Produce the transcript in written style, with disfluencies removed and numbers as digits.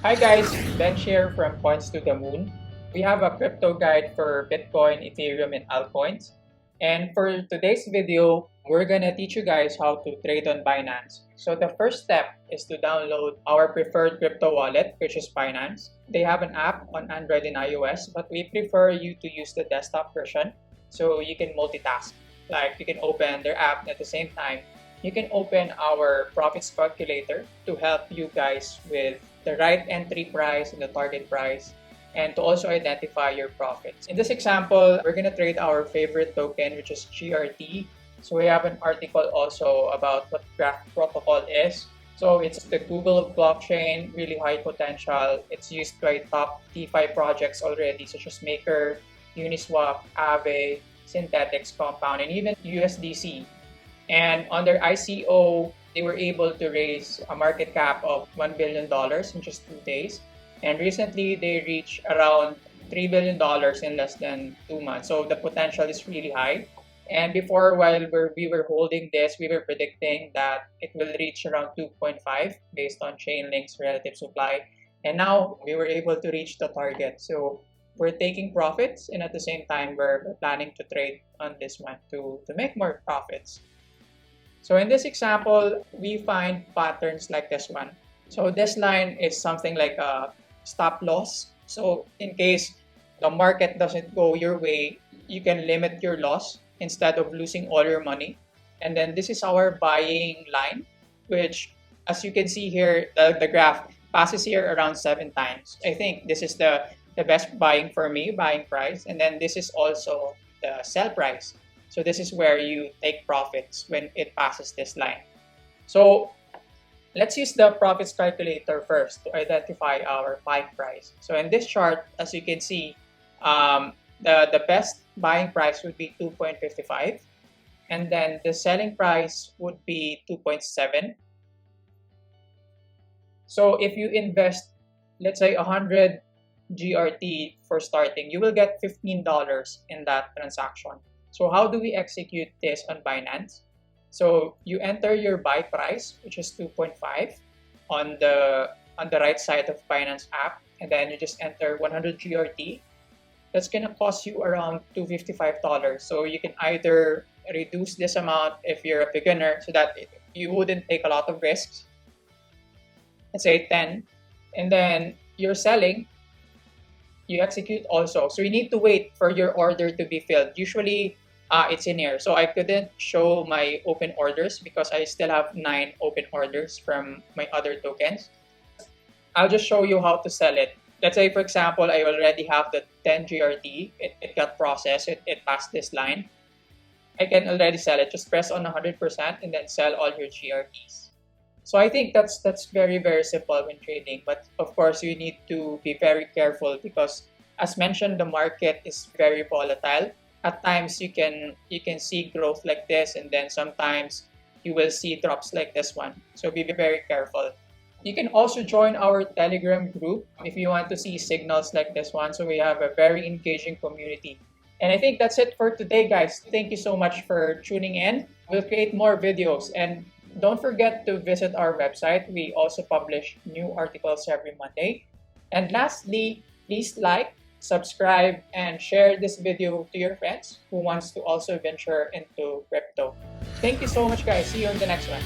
Hi guys, Ben here from Coinstothemoon. We have a crypto guide for Bitcoin, Ethereum, and altcoins. And for today's video, we're gonna teach you guys how to trade on Binance. So the first step is to download our preferred crypto wallet, which is Binance. They have an app on Android and iOS, but we prefer you to use the desktop version so you can multitask. Like you can open their app at the same time. You can open our profits calculator to help you guys with the right entry price and the target price, and to also identify your profits. In this example, we're going to trade our favorite token, which is GRT. So we have an article also about what graph protocol is. So it's the Google of blockchain, really high potential. It's used by top DeFi projects already, such as Maker, Uniswap, Aave, Synthetics, Compound, and even USDC. And on their ICO, they were able to raise a market cap of $1 billion in just 2 days. And recently, they reached around $3 billion in less than 2 months. So the potential is really high. And before, while we were holding this, we were predicting that it will reach around 2.5 based on Chainlink's relative supply. And now we were able to reach the target. So we're taking profits, and at the same time, we're planning to trade on this one to make more profits. So in this example, we find patterns like this one. So this line is something like a stop loss. So in case the market doesn't go your way, you can limit your loss instead of losing all your money. And then this is our buying line, which as you can see here, the graph passes here around 7 times. I think this is the best buying for me, buying price. And then this is also the sell price. So this is where you take profits when it passes this line. So let's use the profits calculator first to identify our buying price. So in this chart, as you can see, the best buying price would be 2.55. And then the selling price would be 2.7. So if you invest, let's say 100 GRT for starting, you will get $15 in that transaction. So how do we execute this on Binance? So you enter your buy price, which is 2.5 on the right side of Binance app, and then you just enter 100 GRT. That's gonna cost you around $255. So you can either reduce this amount if you're a beginner so that you wouldn't take a lot of risks. Let's say 10, and then you're selling. You execute also. So you need to wait for your order to be filled. Usually, it's in here. So I couldn't show my open orders because I still have 9 open orders from my other tokens. I'll just show you how to sell it. Let's say, for example, I already have the 10 GRT. It got processed. It passed this line. I can already sell it. Just press on 100% and then sell all your GRTs. So I think that's very, very simple when trading. But of course, you need to be very careful because, as mentioned, the market is very volatile. At times, you can see growth like this, and then sometimes you will see drops like this one. So be very careful. You can also join our Telegram group if you want to see signals like this one. So we have a very engaging community. And I think that's it for today, guys. Thank you so much for tuning in. We'll create more videos, and don't forget to visit our website. We also publish new articles every Monday. And lastly, please like, subscribe, and share this video to your friends who wants to also venture into crypto. Thank you so much, guys. See you in the next one.